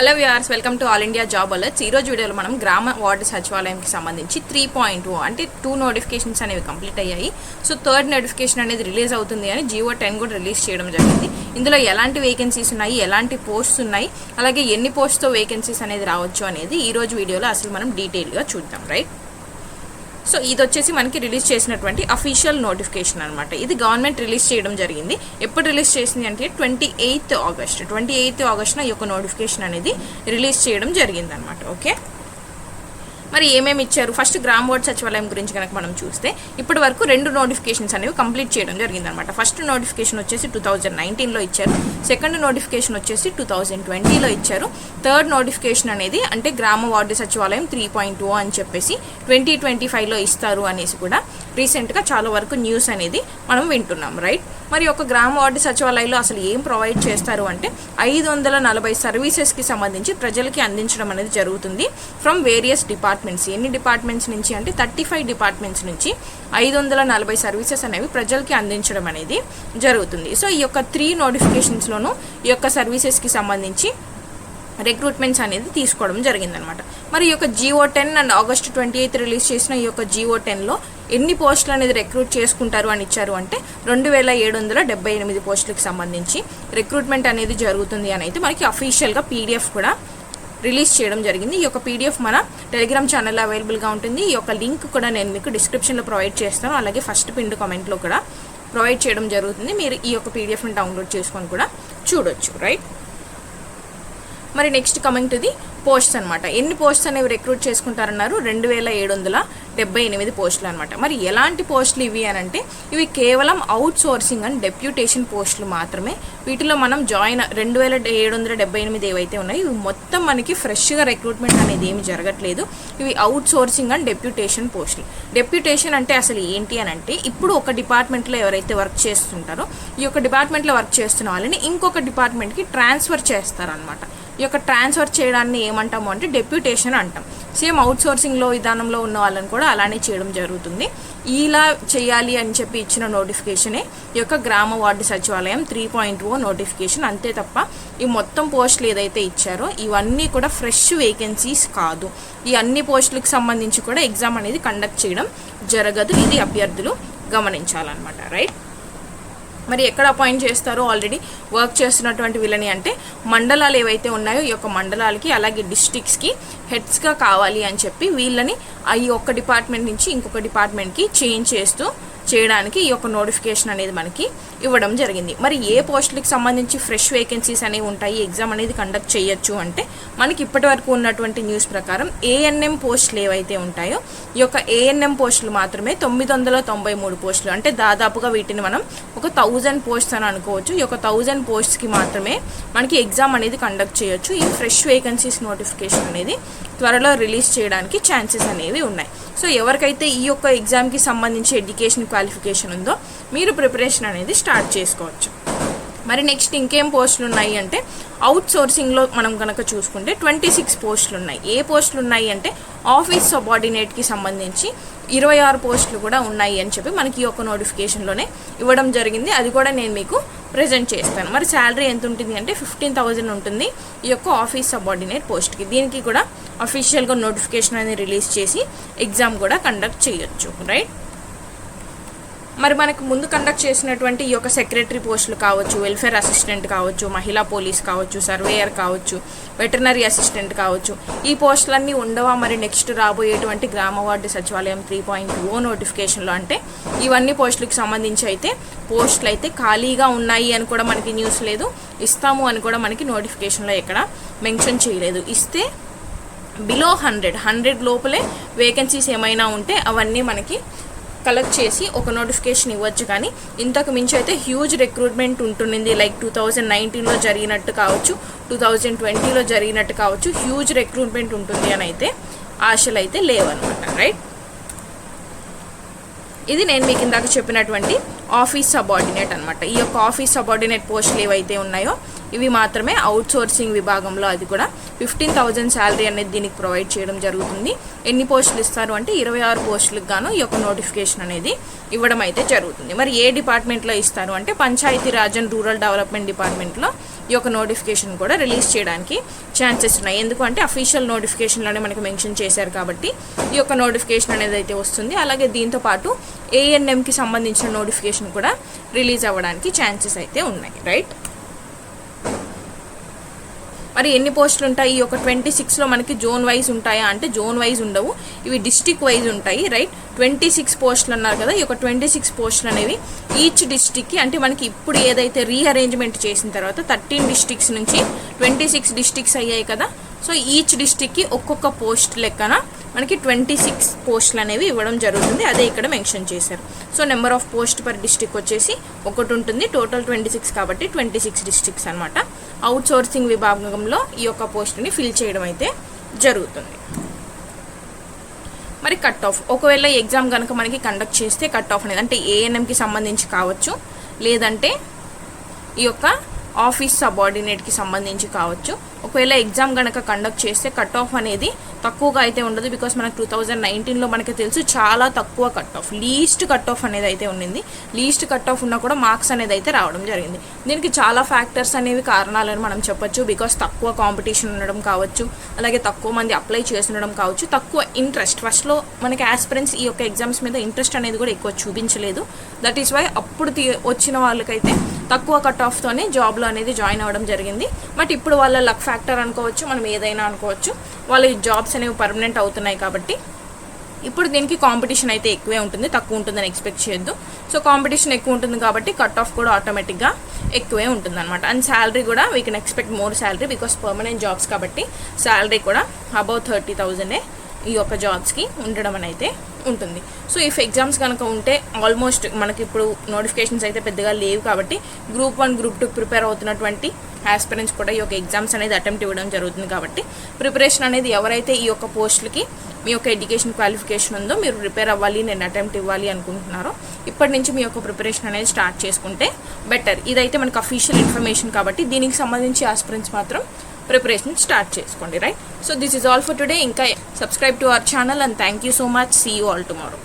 Hello viewers, welcome to all India job alerts. ఈ రోజు వీడియోలో మనం గ్రామ వార్డు సచివాలయంకి సంబంధించి 3.0 అంటే 2 నోటిఫికేషన్స్ అనేవి కంప్లీట్ అయ్యాయి. సో థర్డ్ నోటిఫికేషన్ అనేది రిలీజ్ అవుతుంది అని జియో 10 కూడా రిలీజ్ చేయడం జరిగింది. ఇందులో ఎలాంటి వేకెన్సీస్ ఉన్నాయి, ఎలాంటి పోస్ట్స్ ఉన్నాయి, అలాగే ఎన్ని పోస్ట్తో వేకెన్సీస్ అనేది రావచ్చు అనేది ఈ రోజు వీడియోలో అసలు మనం డీటెయిల్గా చూద్దాం. రైట్, సో ఇది వచ్చేసి మనకి రిలీజ్ చేసినటువంటి అఫీషియల్ నోటిఫికేషన్ అనమాట. ఇది గవర్నమెంట్ రిలీజ్ చేయడం జరిగింది. ఎప్పుడు రిలీజ్ చేసింది అంటే 28th ఆగస్ట్న ఈ యొక్క నోటిఫికేషన్ అనేది రిలీజ్ చేయడం జరిగింది అనమాట. ఓకే, మరి ఏమేమి ఇచ్చారు? ఫస్ట్ గ్రామ వార్డు సచివాలయం గురించి కనుక మనం చూస్తే ఇప్పటి వరకు 2 నోటిఫికేషన్స్ అనేవి కంప్లీట్ చేయడం జరిగిందనమాట. ఫస్ట్ నోటిఫికేషన్ వచ్చేసి 2019లో ఇచ్చారు, సెకండ్ నోటిఫికేషన్ వచ్చేసి 2020లో ఇచ్చారు. థర్డ్ నోటిఫికేషన్ అనేది అంటే గ్రామ వార్డు సచివాలయం 3.0 అని చెప్పేసి 2025లో ఇస్తారు అనేసి కూడా రీసెంట్గా చాలా వరకు న్యూస్ అనేది మనం వింటున్నాం. రైట్, మరి ఒక గ్రామ వార్డు సచివాలయంలో అసలు ఏం ప్రొవైడ్ చేస్తారు అంటే 540 సర్వీసెస్కి సంబంధించి ప్రజలకి అందించడం అనేది జరుగుతుంది ఫ్రమ్ వేరియస్ డిపార్ట్మెంట్స్. ఎన్ని డిపార్ట్మెంట్స్ నుంచి అంటే 35 డిపార్ట్మెంట్స్ నుంచి 540 సర్వీసెస్ అనేవి ప్రజలకి అందించడం అనేది జరుగుతుంది. సో ఈ యొక్క 3 నోటిఫికేషన్స్లోనూ ఈ యొక్క సర్వీసెస్కి సంబంధించి రిక్రూట్మెంట్స్ అనేది తీసుకోవడం జరిగిందనమాట. మరి ఈ యొక్క జియో 10 అండ్ August 28 రిలీజ్ చేసిన ఈ యొక్క జియో 10లో ఎన్ని పోస్టులు అనేది రిక్రూట్ చేసుకుంటారు అని ఇచ్చారు అంటే 2778 పోస్టులకు సంబంధించి రిక్రూట్మెంట్ అనేది జరుగుతుంది అని అయితే మనకి అఫీషియల్గా పీడిఎఫ్ కూడా రిలీజ్ చేయడం జరిగింది. ఈ యొక్క పీడిఎఫ్ మన టెలిగ్రామ్ ఛానల్లో అవైలబుల్గా ఉంటుంది. ఈ యొక్క లింక్ కూడా నేను మీకు డిస్క్రిప్షన్లో ప్రొవైడ్ చేస్తాను, అలాగే ఫస్ట్ పిన్డ్ కామెంట్లో కూడా ప్రొవైడ్ చేయడం జరుగుతుంది. మీరు ఈ యొక్క పీడిఎఫ్ని డౌన్లోడ్ చేసుకొని కూడా చూడొచ్చు. రైట్, మరి next coming to the posts అనమాట. ఎన్ని పోస్ట్స్ అనేవి రిక్రూట్ చేసుకుంటారన్నారు? 2778 పోస్టులు అనమాట. మరి ఎలాంటి పోస్టులు ఇవి అని అంటే ఇవి కేవలం అవుట్ సోర్సింగ్ అండ్ డెప్యూటేషన్ పోస్టులు మాత్రమే. వీటిలో మనం 2778 ఏవైతే ఉన్నాయో ఇవి మొత్తం మనకి ఫ్రెష్గా రిక్రూట్మెంట్ అనేది ఏమి జరగట్లేదు. ఇవి అవుట్ సోర్సింగ్ అండ్ డెప్యూటేషన్ పోస్టులు. డెప్యూటేషన్ అంటే అసలు ఏంటి అని అంటే ఇప్పుడు ఒక డిపార్ట్మెంట్లో ఎవరైతే వర్క్ చేస్తుంటారో ఈ యొక్క డిపార్ట్మెంట్లో వర్క్ చేస్తున్న వాళ్ళని ఇంకొక డిపార్ట్మెంట్కి ట్రాన్స్ఫర్ చేస్తారనమాట. ఈ యొక్క ట్రాన్స్ఫర్ చేయడాన్ని ఏమంటాము అంటే డెప్యూటేషన్ అంటాం. సేమ్ అవుట్ సోర్సింగ్లో విధానంలో ఉన్న వాళ్ళని కూడా అలానే చేయడం జరుగుతుంది. ఇలా చేయాలి అని చెప్పి ఇచ్చిన నోటిఫికేషనే ఈ యొక్క గ్రామ వార్డు సచివాలయం 3.0 నోటిఫికేషన్. అంతే తప్ప ఈ మొత్తం పోస్టులు ఏదైతే ఇచ్చారో ఇవన్నీ కూడా ఫ్రెష్ వేకెన్సీస్ కాదు. ఈ అన్ని పోస్టులకు సంబంధించి కూడా ఎగ్జామ్ అనేది కండక్ట్ చేయడం జరగదు. ఇది అభ్యర్థులు గమనించాలన్నమాట. రైట్, మరి ఎక్కడ అపాయింట్ చేస్తారో ఆల్రెడీ వర్క్ చేస్తున్నటువంటి వీళ్ళని అంటే మండలాలు ఏవైతే ఉన్నాయో ఈ యొక్క మండలాలకి అలాగే డిస్ట్రిక్ట్స్కి హెడ్స్గా కావాలి అని చెప్పి వీళ్ళని ఈ ఒక్క డిపార్ట్మెంట్ నుంచి ఇంకొక డిపార్ట్మెంట్కి చేంజ్ చేయడానికి ఈ యొక్క నోటిఫికేషన్ అనేది మనకి ఇవ్వడం జరిగింది. మరి ఏ పోస్టులకు సంబంధించి ఫ్రెష్ వేకెన్సీస్ అనేవి ఉంటాయి, ఎగ్జామ్ అనేది కండక్ట్ చేయొచ్చు అంటే మనకి ఇప్పటి వరకు ఉన్నటువంటి న్యూస్ ప్రకారం ఏఎన్ఎం పోస్టులు ఏవైతే ఉంటాయో ఈ యొక్క ఏఎన్ఎం పోస్టులు మాత్రమే 993 పోస్టులు అంటే దాదాపుగా వీటిని మనం ఒక 1000 పోస్ట్స్ అని అనుకోవచ్చు. ఈ యొక్క 1000 పోస్ట్స్కి మాత్రమే మనకి ఎగ్జామ్ అనేది కండక్ట్ చేయొచ్చు. ఈ ఫ్రెష్ వేకెన్సీస్ నోటిఫికేషన్ అనేది త్వరలో రిలీజ్ చేయడానికి ఛాన్సెస్ అనేవి ఉన్నాయి. సో ఎవరికైతే ఈ యొక్క ఎగ్జామ్కి సంబంధించి ఎడ్యుకేషన్ క్వాలిఫికేషన్ ఉందో మీరు ప్రిపరేషన్ అనేది స్టార్ట్ చేసుకోవచ్చు. మరి నెక్స్ట్ ఇంకేం పోస్టులు ఉన్నాయి అంటే అవుట్ సోర్సింగ్లో మనం కనుక చూసుకుంటే 26 పోస్టులు ఉన్నాయి. ఏ పోస్టులు ఉన్నాయి అంటే ఆఫీస్ సబార్డినేట్కి సంబంధించి 26 పోస్టులు కూడా ఉన్నాయి అని చెప్పి మనకి ఈ యొక్క నోటిఫికేషన్లోనే ఇవ్వడం జరిగింది. అది కూడా నేను మీకు ప్రెజెంట్ చేస్తాను. మరి శాలరీ ఎంత ఉంటుంది అంటే 15,000 ఉంటుంది ఈ యొక్క ఆఫీస్ సబార్డినేట్ పోస్ట్కి. దీనికి కూడా అఫీషియల్గా నోటిఫికేషన్ అనేది రిలీజ్ చేసి ఎగ్జామ్ కూడా కండక్ట్ చేయొచ్చు. రైట్, మరి మనకు ముందు కండక్ట్ చేసినటువంటి ఈ యొక్క సెక్రటరీ పోస్టులు కావచ్చు, వెల్ఫేర్ అసిస్టెంట్ కావచ్చు, మహిళా పోలీస్ కావచ్చు, సర్వేయర్ కావచ్చు, వెటర్నరీ అసిస్టెంట్ కావచ్చు, ఈ పోస్టులన్నీ ఉండవా మరి నెక్స్ట్ రాబోయేటువంటి గ్రామ వార్డు సచివాలయం 3.0 నోటిఫికేషన్లో అంటే ఇవన్నీ పోస్టులకు సంబంధించి అయితే పోస్టులు అయితే ఖాళీగా ఉన్నాయి అని కూడా మనకి న్యూస్ లేదు, ఇస్తాము అని కూడా మనకి నోటిఫికేషన్లో ఎక్కడ మెన్షన్ చేయలేదు. ఇస్తే బిలో 100 లోపలే వేకెన్సీస్ ఏమైనా ఉంటే అవన్నీ మనకి కలెక్ట్ చేసి ఒక నోటిఫికేషన్ ఇవ్వచ్చు. కానీ ఇంతకు మించి అయితే హ్యూజ్ రిక్రూట్మెంట్ ఉంటుంది. లైక్ 2019లో జరిగినట్టు కావచ్చు, 2020లో జరిగినట్టు కావచ్చు, హ్యూజ్ రిక్రూట్మెంట్ ఉంటుంది అని అయితే ఆశలు అయితే లేవన్నమాట. రైట్, ఇది నేను మీకు ఇందాక చెప్పినటువంటి ఆఫీస్ సబార్డినేట్ అనమాట. ఈ యొక్క ఆఫీస్ సబార్డినేట్ పోస్టులు ఏవైతే ఉన్నాయో ఇవి మాత్రమే అవుట్ సోర్సింగ్ విభాగంలో, అది కూడా 15,000 శాలరీ అనేది దీనికి ప్రొవైడ్ చేయడం జరుగుతుంది. ఎన్ని పోస్టులు ఇస్తారు అంటే 26 పోస్టులకు గాను ఈ యొక్క నోటిఫికేషన్ అనేది ఇవ్వడం అయితే జరుగుతుంది. మరి ఏ డిపార్ట్మెంట్లో ఇస్తారు అంటే Panchayati Raj and rural development డిపార్ట్మెంట్లో ఈ యొక్క నోటిఫికేషన్ కూడా రిలీజ్ చేయడానికి ఛాన్సెస్ ఉన్నాయి. ఎందుకంటే అఫీషియల్ నోటిఫికేషన్లోనే మనకి మెన్షన్ చేశారు కాబట్టి ఈ యొక్క నోటిఫికేషన్ అనేది అయితే వస్తుంది. అలాగే దీంతో పాటు ఏఎన్ఎంకి సంబంధించిన నోటిఫికేషన్ కూడా రిలీజ్ అవ్వడానికి ఛాన్సెస్ అయితే ఉన్నాయి. రైట్, మరి ఎన్ని పోస్టులు ఉంటాయి? ఈ యొక్క 26లో మనకి జోన్ వైజ్ ఉంటాయా అంటే జోన్ వైజ్ ఉండవు, ఇవి డిస్టిక్ వైజ్ ఉంటాయి. రైట్, 26 పోస్టులు అన్నారు కదా, ఈ యొక్క 26 పోస్టులు అనేవి ఈచ్ డిస్టిక్కి, అంటే మనకి ఇప్పుడు ఏదైతే రీఅరేంజ్మెంట్ చేసిన తర్వాత 13 డిస్టిక్స్ నుంచి 26 డిస్టిక్స్ అయ్యాయి కదా, సో ఈచ్ డిస్టిక్కి ఒక్కొక్క పోస్ట్ లెక్కన మనకి 26 పోస్టులు అనేవి ఇవ్వడం జరుగుతుంది. అదే ఇక్కడ మెన్షన్ చేశారు. So number of post per district వచ్చేసి 1 ఉంటుంది, టోటల్ 26 కాబట్టి 26 డిస్టిక్స్ అనమాట. అవుట్ సోర్సింగ్ విభాగంలో ఈ యొక్క పోస్ట్ని ఫిల్ చేయడం అయితే జరుగుతుంది. మరి కట్ ఆఫ్, ఒకవేళ ఎగ్జామ్ కనుక మనకి కండక్ట్ చేస్తే కట్ ఆఫ్ అనేది అంటే ఏఎన్ఎంకి సంబంధించి కావచ్చు, లేదంటే ఈ యొక్క ఆఫీస్ సబార్డినేట్కి సంబంధించి కావచ్చు. ఒకవేళ ఎగ్జామ్ కనుక కండక్ట్ చేస్తే కట్ ఆఫ్ అనేది తక్కువగా అయితే ఉండదు. బికాస్ మనకు 2019లో మనకి తెలుసు చాలా తక్కువ cut off, least cut off అనేది అయితే ఉండింది. లీస్ట్ కట్ ఆఫ్ ఉన్నా కూడా మార్క్స్ అనేది అయితే రావడం జరిగింది. దీనికి చాలా ఫ్యాక్టర్స్ అనేవి కారణాలని మనం చెప్పొచ్చు. బికాస్ తక్కువ కాంపిటీషన్ ఉండడం కావచ్చు, అలాగే తక్కువ మంది అప్లై చేసి ఉండడం కావచ్చు, తక్కువ ఇంట్రెస్ట్, ఫస్ట్లో మనకి ఆస్పిరెంట్స్ ఈ యొక్క ఎగ్జామ్స్ మీద ఇంట్రెస్ట్ అనేది కూడా ఎక్కువ చూపించలేదు. దట్ ఈస్ వై అప్పుడు వచ్చిన వాళ్ళకైతే తక్కువ కట్ ఆఫ్తోనే జాబ్లో అనేది జాయిన్ అవ్వడం జరిగింది. బట్ ఇప్పుడు వాళ్ళ లక్ ఫ్యాక్టర్ అనుకోవచ్చు, మనం ఏదైనా అనుకోవచ్చు, వాళ్ళ జాబ్స్ అనేవి పర్మనెంట్ అవుతున్నాయి కాబట్టి ఇప్పుడు దీనికి కాంపిటీషన్ అయితే ఎక్కువే ఉంటుంది, తక్కువ ఉంటుందని ఎక్స్పెక్ట్ చేయొద్దు. సో కాంపిటీషన్ ఎక్కువ ఉంటుంది కాబట్టి కట్ ఆఫ్ కూడా ఆటోమేటిక్గా ఎక్కువే ఉంటుంది అనమాట. అండ్ శాలరీ కూడా we can expect more salary because permanent jobs కాబట్టి శాలరీ కూడా అబౌవ్ 30,000 ఈ యొక్క జాబ్స్కి ఉండడం అని అయితే ఉంటుంది. సో ఇఫ్ ఎగ్జామ్స్ కనుక ఉంటే ఆల్మోస్ట్ మనకి ఇప్పుడు నోటిఫికేషన్స్ అయితే పెద్దగా లేవు కాబట్టి గ్రూప్ 1 గ్రూప్ 2 ప్రిపేర్ అవుతున్నటువంటి ఆస్పిరెంట్స్ కూడా ఈ యొక్క ఎగ్జామ్స్ అనేది అటెంప్ట్ ఇవ్వడం జరుగుతుంది. కాబట్టి ప్రిపరేషన్ అనేది ఎవరైతే ఈ యొక్క పోస్టులకి మీ యొక్క ఎడ్యుకేషన్ క్వాలిఫికేషన్ ఉందో, మీరు ప్రిపేర్ అవ్వాలి, నేను అటెంప్ట్ ఇవ్వాలి అనుకుంటున్నారో ఇప్పటి నుంచి మీ యొక్క ప్రిపరేషన్ అనేది స్టార్ట్ చేసుకుంటే బెటర్. ఇదైతే మనకు అఫీషియల్ ఇన్ఫర్మేషన్ కాబట్టి దీనికి సంబంధించి ఆస్పిరెంట్స్ మాత్రం ప్రిపరేషన్ స్టార్ట్ చేసుకోండి. Right, so this is all for today. ఇంకా subscribe to our channel and thank you so much. See you all tomorrow.